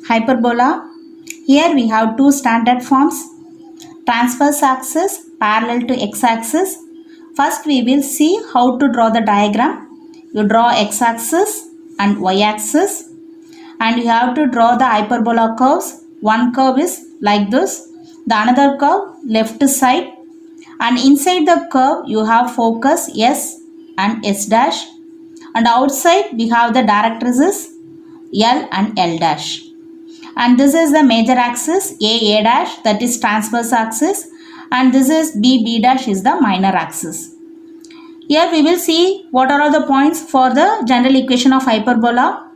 Hyperbola. Here we have two standard forms. Transverse axis parallel to x-axis. First we will see how to draw the diagram. You draw x-axis and y-axis and you have to draw the hyperbola curves. One curve is like this, the another curve left side, and inside the curve you have focus S and S dash, and outside we have the directrices L and L dash. And this is the major axis A dash, that is transverse axis, and this is B dash is the minor axis. Here we will see what are all the points for the general equation of hyperbola.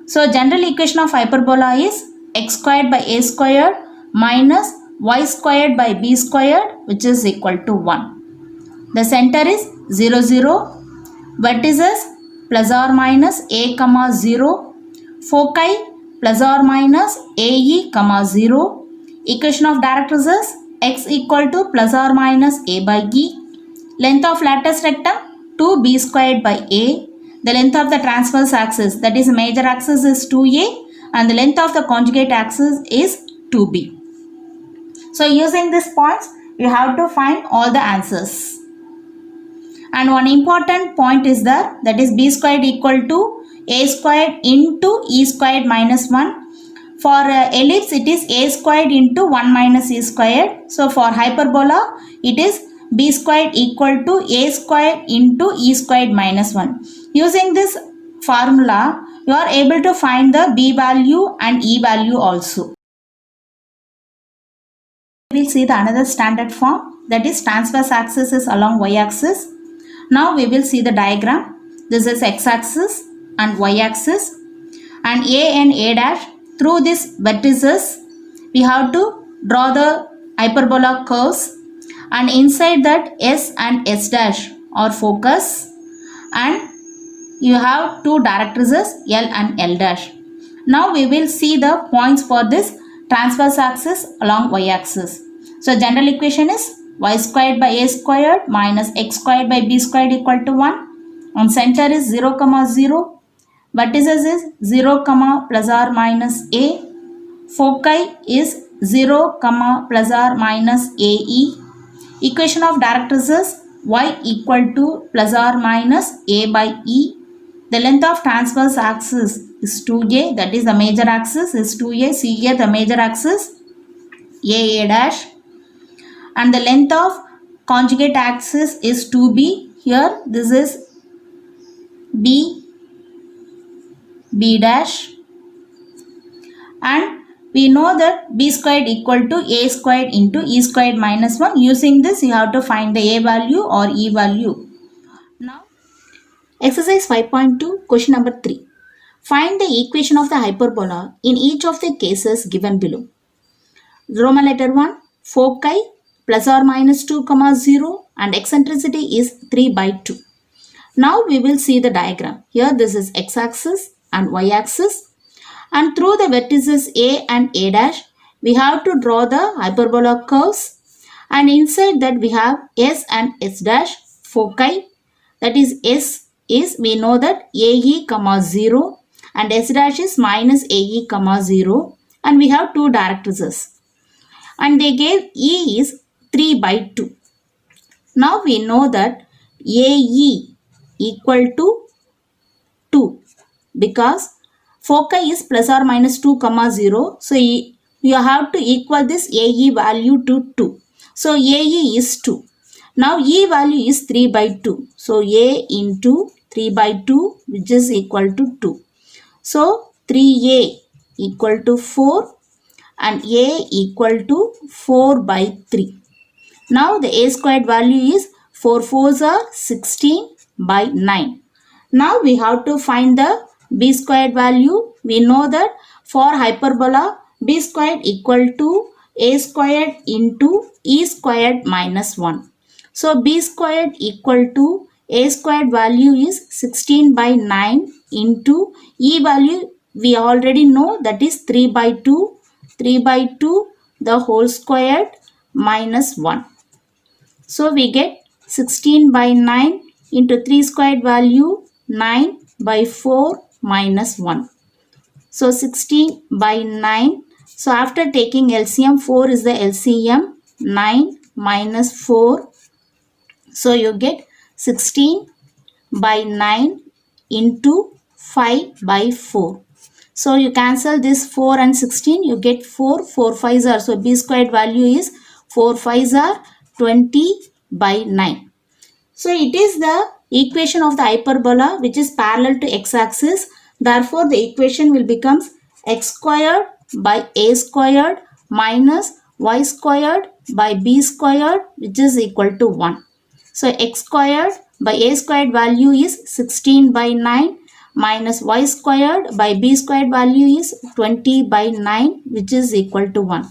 So general equation of hyperbola is x squared by a squared minus y squared by b squared, which is equal to 1. The center is 0, 0. Vertices plus or minus a comma 0. Foci plus or minus AE comma 0. Equation of directrices x equal to plus or minus a by e. Length of lattice rectum 2b squared by a. The length of the transverse axis, that is major axis, is 2a and the length of the conjugate axis is 2b. So using these points you have to find all the answers. And one important point is that is b squared equal to a squared into e squared minus 1. For ellipse it is a squared into 1 minus e squared. So for hyperbola it is b squared equal to a squared into e squared minus 1. Using this formula you are able to find the b value and e value also. We will see the another standard form, that is transverse axis is along y axis. Now we will see the diagram. This is x axis and y axis, and a and a dash. Through these vertices we have to draw the hyperbola curves, and inside that S and S dash are focus, and you have two directrices L and L dash. Now we will see the points for this transverse axis along y axis. So general equation is y squared by a squared minus x squared by b squared equal to 1. And center is 0, 0. Vertices is 0, plus or minus a. Foci is 0, plus or minus ae. Equation of directrices y equal to plus or minus a by e. The length of transverse axis is 2a, that is the major axis is 2a. See here the major axis a dash, and the length of conjugate axis is 2b. Here this is b dash, and we know that b squared equal to a squared into e squared minus 1. Using this you have to find the a value or e value. Now exercise 5.2, question number 3. Find the equation of the hyperbola in each of the cases given below. Roman letter 1, foci plus or minus 2, 0 and eccentricity is 3 by 2. Now we will see the diagram. Here this is x-axis and y-axis, and through the vertices a and a dash we have to draw the hyperbola curves, and inside that we have S and S dash. Foci, that is S is, we know that AE, 0 and S dash is minus AE, 0, and we have two directrices, and they gave E is 3 by 2. Now we know that AE equal to 2 because foci is plus or minus 2, 0. So you have to equal this AE value to 2. So AE is 2. Now E value is 3 by 2. So A into 3 by 2, which is equal to 2. So 3A equal to 4 and A equal to 4 by 3. Now the A squared value is 4 4s are 16 by 9. Now we have to find the B squared value. We know that for hyperbola B squared equal to A squared into E squared minus 1. So B squared equal to A squared value is 16 by 9 into E value we already know, that is 3 by 2. 3 by 2 the whole squared minus 1. So we get 16 by 9 into 3 squared value 9 by 4 minus 1. So 16 by 9. So after taking LCM, 4 is the LCM. 9 minus 4. So you get 16 by 9 into 5 by 4. So you cancel this 4 and 16, you get 4. 4 5s are, so B squared value is 4 5s are 20 by 9. So it is the equation of the hyperbola which is parallel to x-axis. Therefore, the equation will become x squared by a squared minus y squared by b squared, which is equal to 1. So x squared by a squared value is 16 by 9 minus y squared by b squared value is 20 by 9, which is equal to 1.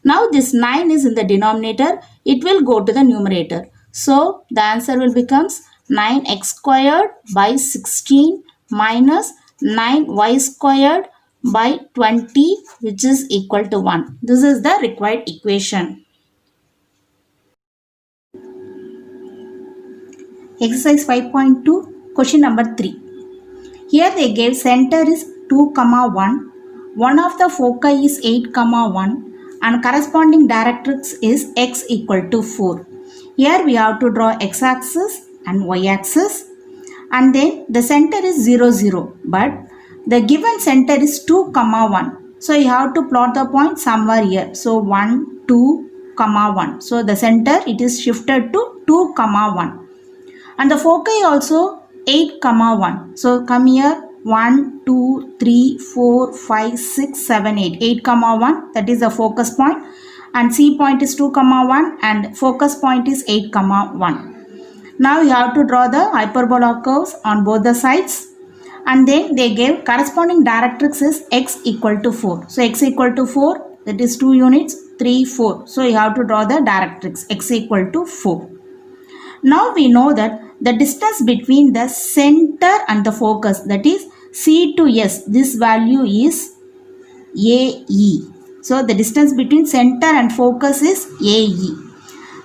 Now this 9 is in the denominator, it will go to the numerator. So the answer will becomes 9x squared by 16 minus 9y squared by 20, which is equal to 1. This is the required equation. Exercise 5.2, question number 3. Here they gave center is 2, 1. One of the foci is 8, 1 and corresponding directrix is x equal to 4. Here we have to draw x-axis and y-axis, and then the center is 0, 0, but the given center is 2, 1. So you have to plot the point somewhere here. So 1, 2, 1. So the center, it is shifted to 2, 1. And the foci also 8, 1. So come here, 1, 2, 3, 4, 5, 6, 7, 8. 8, 1, that is the focus point. And C point is 2, 1 and focus point is 8, 1. Now you have to draw the hyperbola curves on both the sides. And then they gave corresponding directrix is x equal to 4. So x equal to 4, that is 2 units, 3, 4. So you have to draw the directrix x equal to 4. Now we know that the distance between the center and the focus, that is C to S, this value is AE. So the distance between center and focus is AE.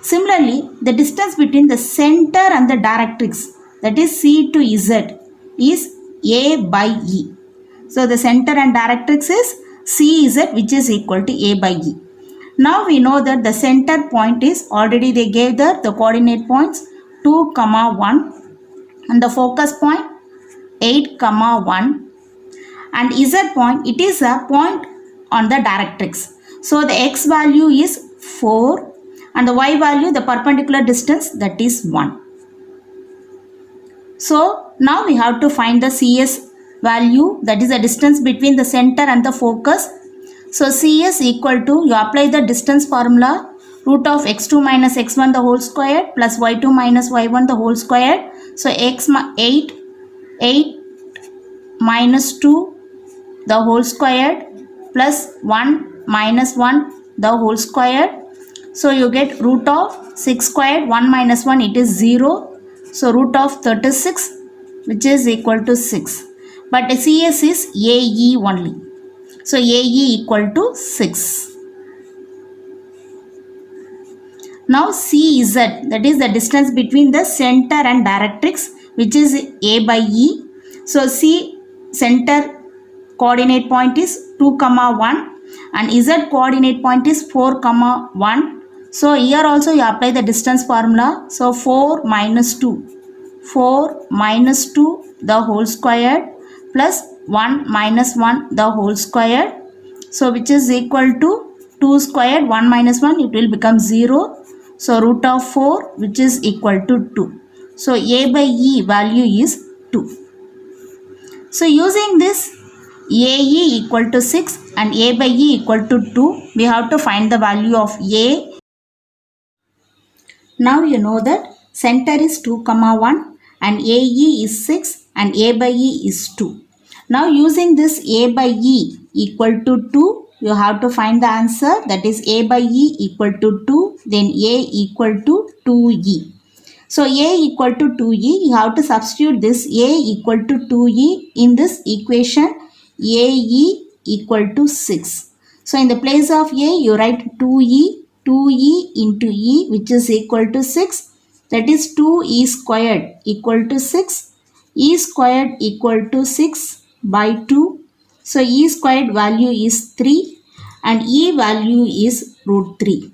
Similarly, the distance between the center and the directrix, that is C to Z, is A by E. So the center and directrix is CZ, which is equal to A by E. Now we know that the center point is, already they gave the coordinate points 2, 1 and the focus point 8, 1 and Z point, it is a point on the directrix. So the x value is 4 and the y value, the perpendicular distance, that is 1. So now we have to find the CS value, that is the distance between the center and the focus. So CS equal to, you apply the distance formula, root of x2 minus x1 the whole square plus y2 minus y1 the whole square. So 8 minus 2 the whole squared plus 1 minus 1 the whole squared. So you get root of 6 squared, 1 minus 1, it is 0. So root of 36, which is equal to 6. But CS is AE only. So AE equal to 6. Now CZ, that is the distance between the center and directrix, which is A by E. So C center coordinate point is 2, 1 and Z coordinate point is 4, 1. So here also you apply the distance formula. So 4 minus 2. 4 minus 2 the whole squared plus 1 minus 1 the whole squared. So which is equal to 2 squared, 1 minus 1, it will become 0. So root of 4, which is equal to 2. So A by E value is 2. So using this AE equal to 6 and A by E equal to 2, we have to find the value of A. Now you know that center is 2, 1 and AE is 6 and A by E is 2. Now using this A by E equal to 2, you have to find the answer, that is A by E equal to 2, then A equal to 2E. So A equal to 2E, you have to substitute this A equal to 2E in this equation, AE equal to 6. So in the place of A, you write 2E into E, which is equal to 6. That is 2E squared equal to 6. E squared equal to 6 by 2. So e squared value is 3 and e value is root 3.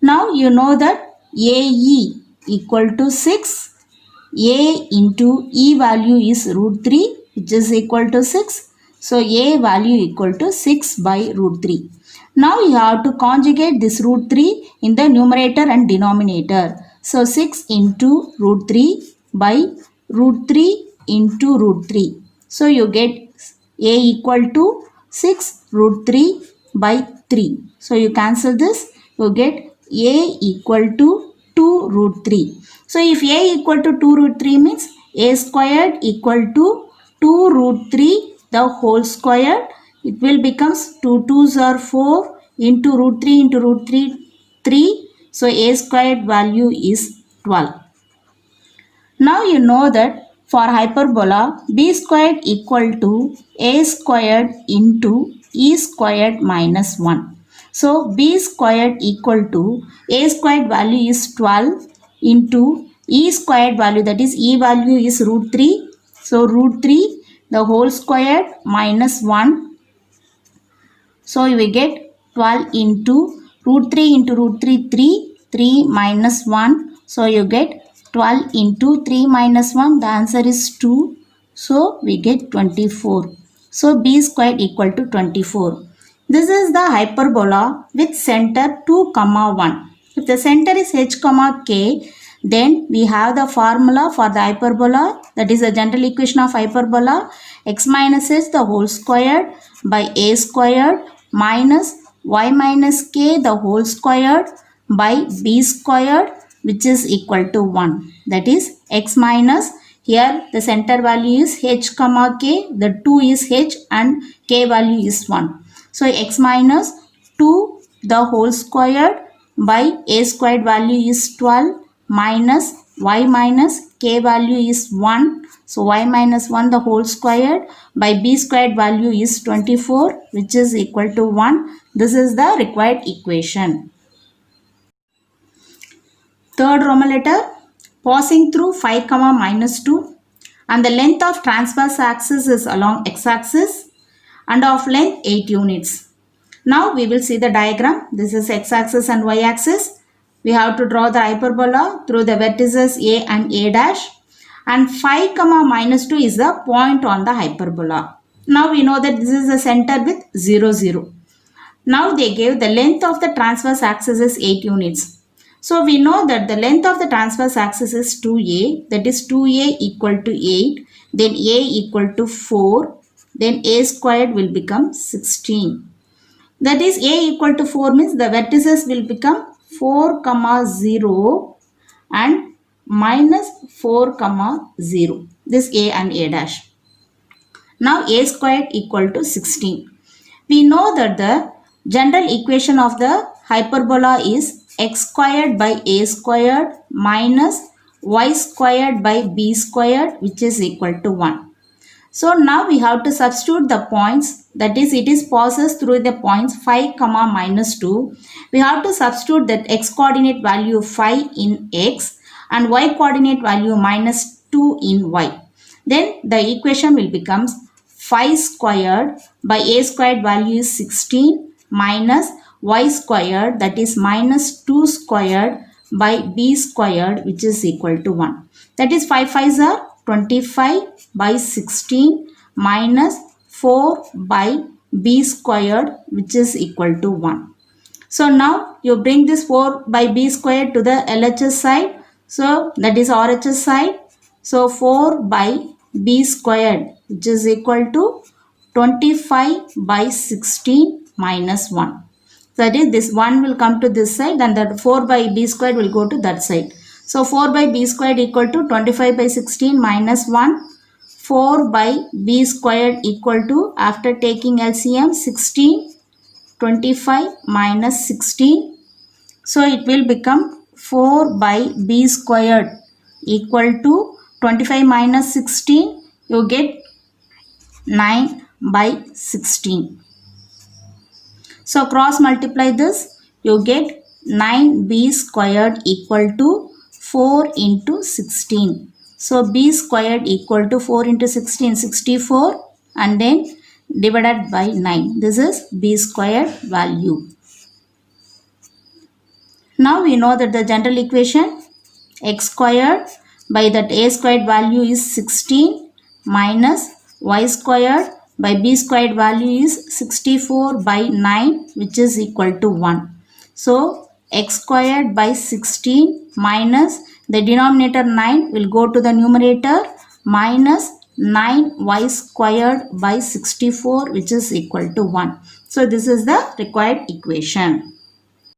Now you know that AE equal to 6. A into E value is root 3 which is equal to 6. So A value equal to 6 by root 3. Now you have to conjugate this root 3 in the numerator and denominator. So 6 into root 3 by root 3 into root 3. So you get A equal to 6 root 3 by 3. So you cancel this. You get A equal to 2 root 3. So if A equal to 2 root 3 means A squared equal to 2 root 3 the whole square. It will becomes 2 2s are 4 into root 3 into root 3 3. So A squared value is 12. Now you know that for hyperbola b squared equal to a squared into e squared minus 1. So b squared equal to a squared value is 12 into e squared value, that is e value is root 3. So root 3 the whole squared minus 1. So you will get 12 into root 3 into root 3 3 minus 1. So you get 12 into 3 minus 1, the answer is 2. So we get 24. So b squared equal to 24. This is the hyperbola with center 2 comma 1. If the center is h comma k, then we have the formula for the hyperbola, that is the general equation of hyperbola, x minus h the whole squared by a squared minus y minus k the whole squared by b squared, which is equal to 1. That is x minus, here the center value is h comma k, the 2 is h and k value is 1. So x minus 2 the whole squared by a squared value is 12 minus y minus k value is 1. So y minus 1 the whole squared by b squared value is 24, which is equal to 1. This is the required equation. Third Roman letter, passing through 5 comma minus 2 and the length of transverse axis is along x-axis and of length 8 units. Now we will see the diagram. This is x-axis and y-axis. We have to draw the hyperbola through the vertices a and a dash, and 5 comma minus 2 is the point on the hyperbola. Now we know that this is the center with 0 0. Now they gave the length of the transverse axis is 8 units. So we know that the length of the transverse axis is 2a, that is 2a equal to 8, then a equal to 4, then a squared will become 16. That is a equal to 4 means the vertices will become 4 comma 0 and minus 4 comma 0. This a and a dash. Now a squared equal to 16. We know that the general equation of the hyperbola is x squared by a squared minus y squared by b squared, which is equal to 1. So now we have to substitute the points, that is it is passes through the points 5 comma minus 2. We have to substitute that x coordinate value 5 in x and y coordinate value minus 2 in y. Then the equation will become 5 squared by a squared value is 16 minus y squared, that is minus 2 squared by b squared, which is equal to 1. That is 5 5s are 25 by 16 minus 4 by b squared, which is equal to 1. So now you bring this 4 by b squared to the LHS side. So that is RHS side. So 4 by b squared, which is equal to 25 by 16 minus 1. That is this 1 will come to this side and that 4 by b squared will go to that side. So 4 by b squared equal to 25 by 16 minus 1. 4 by b squared equal to, after taking LCM, 16. 25 minus 16. So it will become 4 by b squared equal to 25 minus 16. You get 9 by 16. So cross multiply this. You get 9b squared equal to 4 into 16. So b squared equal to 4 into 16, 64, and then divided by 9. This is b squared value. Now we know that the general equation x squared by that a squared value is 16 minus y squared by b squared value is 64 by 9, which is equal to 1. So x squared by 16 minus the denominator 9 will go to the numerator minus 9y squared by 64, which is equal to 1. So this is the required equation.